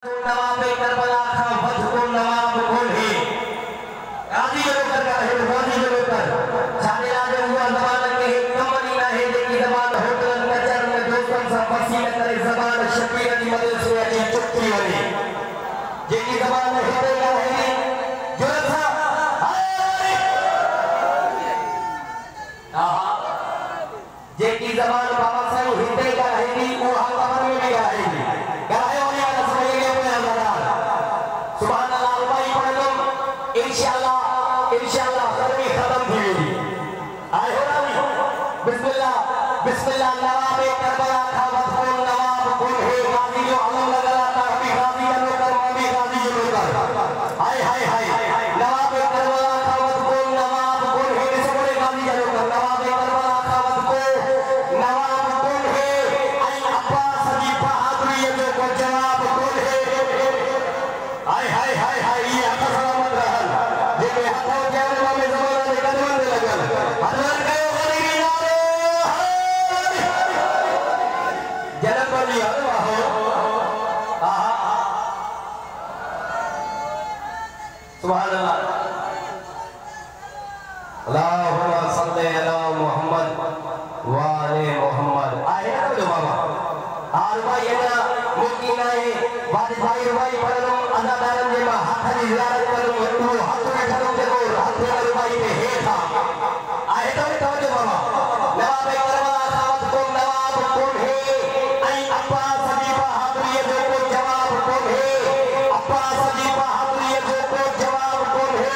नवाबे Karbala खा वध को नवाब कोल्हे गाजी जो कर है गाजी जो कर सारे राजे हुआ जमाना के कमनी ना है देखी जबान होटल कचर में दोस्तन सा फसी न करे जबान शकीर की मदद से अजी चुप्पी वाली जेकी जबान होते का है जो था जेकी जबान बाबा साहब हिंदे का है वो हकमर में भी आएगी गाए होने वाला समझेंगे इंशाअल्लाह गर्मी खत्म थी आए हो ना बिस्मिल्लाह बिस्मिल्लाह नवाबे करबला खा वद नवाब कोल्हे गाजी जो अलम लगा था अभी गाजी जो कर मौली गाजी जो कर हाय हाय हाय नवाबे करबला खा वद नवाब कोल्हे इस बड़े गाजी जो कर नवाबे करबला खा वद नवाब कोल्हे आई अब्बास की बहादुरी जो को जवाब कोल्हे हाय हाय हाय हाय ये आपका सलामत रहल जेके हाथों के में जमाना में कदम दे लगल हजरत गयो गरीबी नारे जनम बली हो आहा सुभान अल्लाह अल्लाहुम्मा सल्ली अला मुहम्मद व आले मुहम्मद आए ना जो बाबा और भाई ना मुमकिन है वाजिब भाई पढ़ो अदादारन जे हाथ की जियारत करो तो हाथ में खड़ो देखो हाथ में रुपई में है था आए तो जो बाबा नवाब करबला खावत को नवाब कौन है आई अब्बास की बहादुरी जो को जवाब कौन है अब्बास की बहादुरी जो को जवाब कौन है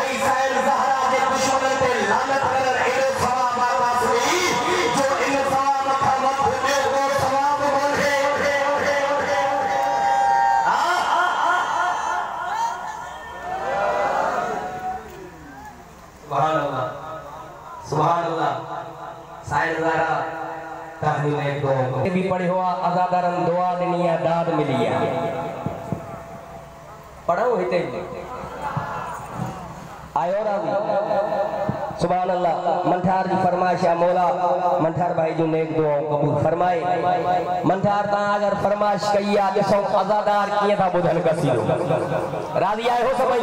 आई साइल ज़हरा के दुश्मन पे लानत कर एडो सवाब वापस हुई जो इन सवाब का मत हो को सवाब कौन है सुभान अल्लाह साइल ज़हरा तहमीने को भी पढ़े हुआ अज़ादारन दुआ दिनिया दाद मिलिया पढ़ो हिते आयो रावी सुभान अल्लाह मंठार जी फरमाइश है मौला मंठार भाई जो नेक दुआओं कबूल फरमाए मंठार ता अगर फरमाइश कई आ जसो अज़ादार किए था बुधन कसीरो राजी आए हो सभई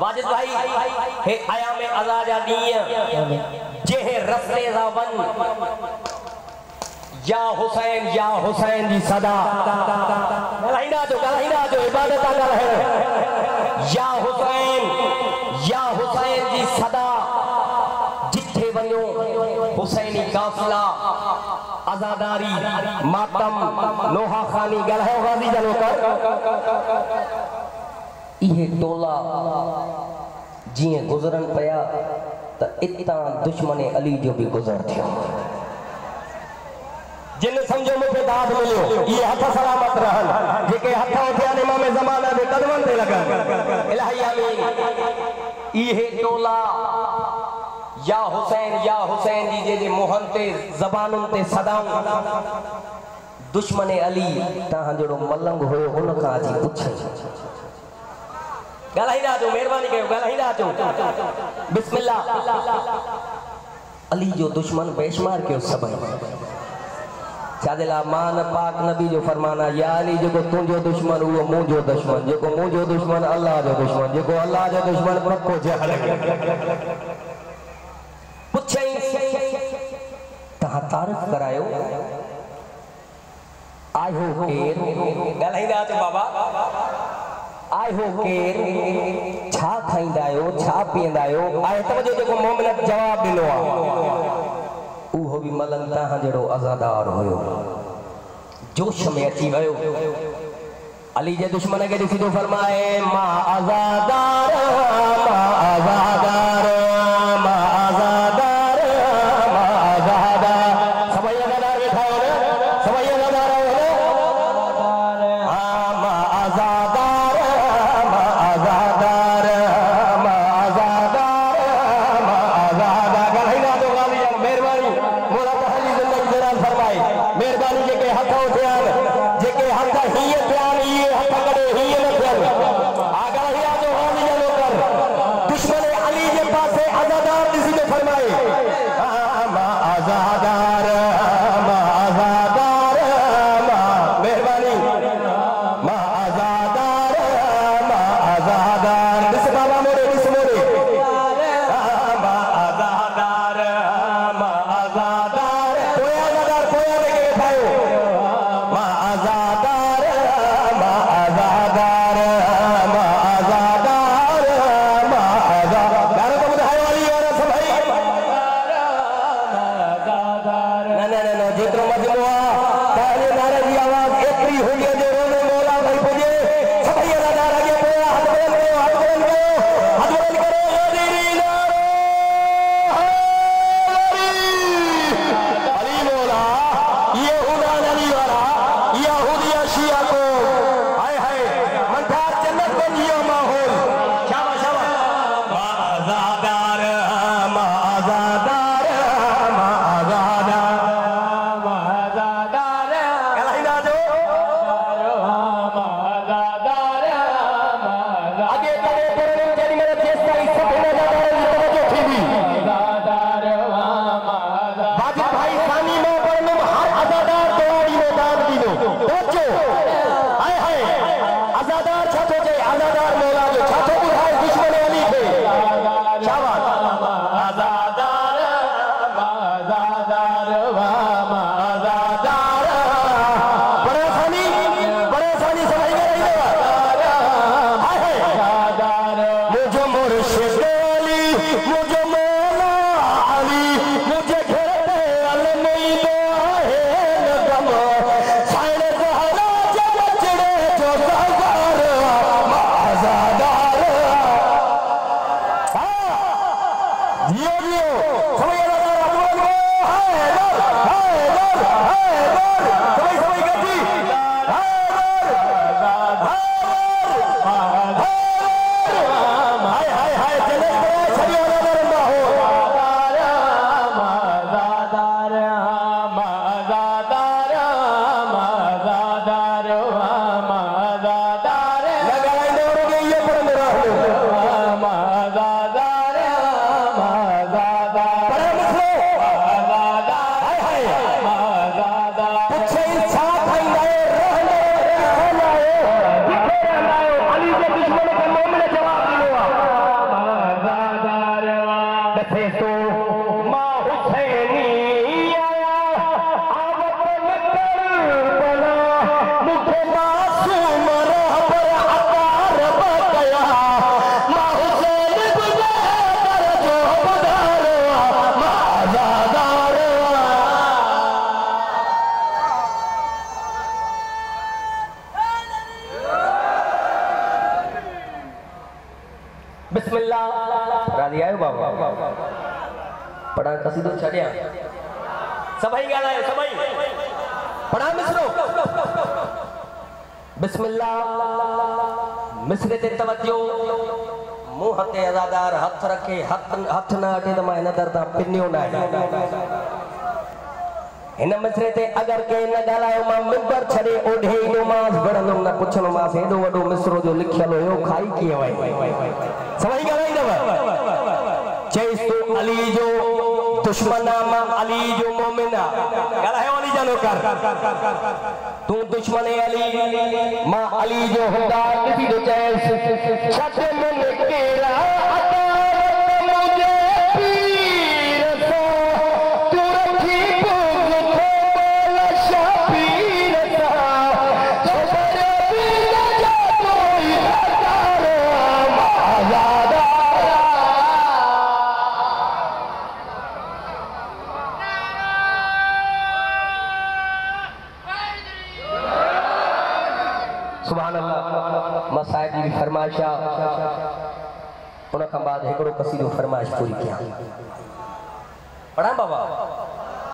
वाजिद भाई हे आया में अज़ाजा दिए जे है रस्ते ज़ावन या हुसैन जी सदा गलाइना जो इबादत कर है या हुसैन जी सदा जिथे वनो हुसैनी काफिला अज़ादारी मातम लोहा खानी गलहो गाजी जनो कर इहे टोला जिए गुजरन पया त इतना दुश्मन अली जो भी गुजर थियो जिन समझो मुझे दाद मिलियो ये हथ सलामत रहन जेके हथ उठिया इमाम ज़माना दे कदमन ते लगन इलाही आमीन इहे टोला या हुसैन जी जे मोहन ते ज़बानुन ते सदाऊं दुश्मन अली ता जड़ो मलंग होयो उन का जी पूछे गलाइना जो मेहरबानी कयो गलाइना जो बिस्मिल्लाह अली जो दुश्मन बेशुमार कयो सभई चादला मान पाक नबी जो फरमाना या अली जो तुझो दुश्मन वो मुझो दुश्मन जो मुझो दुश्मन अल्लाह जो दुश्मन जो अल्लाह जो दुश्मन पक्को जहल पूछे ता तारीफ करायो आयो केर गलाइना जो बाबा आए हो केर छा खाइंदायो छा पींदायो आए तब जो मोमिनत जवाब दिनो उहो भी मलंग ता जड़ो अज़ादार होयो जोश में अची वयो अली जे दुश्मन के दिसी जो फरमाए मा अज़ादार मा अज़ादार मा अज़ादार मा अज़ादार सबई अज़ादार बैठा हो ना सबई अज़ादार हो हां मा अज़ादार मेहरबानी जेके हथ उठियान जेके हथ हीए प्यान ये हथ करे हीए न थियन आगा हिया जो हाली जनो कर दुश्मन मासूम रहबर अकार बकया मा हुसैन गुजर जो बदारवा मा आजादारवा। बिस्मिल्लाह राजी आयो बाबा पढ़ा कसीदो छड़िया सभई गाना है सभई पढ़ा मिसरो बिस्मिल्लाह मिसरे ते तवज्जो मुंह ते अज़ादार हथ रखे हथ ना अटे त मां इन दर ता पिन्नियो ना इन मिसरे ते अगर के न गालायो मां मिंबर छड़े ओढे नमाज पढ़ंदो न पुछनो मां एडो वडो मिसरो जो लिखियल हो खाई किए वई सभई गालाईंदव चईस तो अली जो दुश्मना मां अली जो मोमिना गाला है अली जानो कर तू दुश्मन अली मां अली जो हुदा किसी दो चईस छत में केरा अतारत मुझे पीर सा तू रखी बुग खोल शबीर सा खबर भी न जा कोई हकार आजादा। सुभान अल्लाह मां साहिब जी फरमाइश उन खां बाद हिकिड़ो कसीदो फरमाइश पूरी किया पढ़ा बाबा।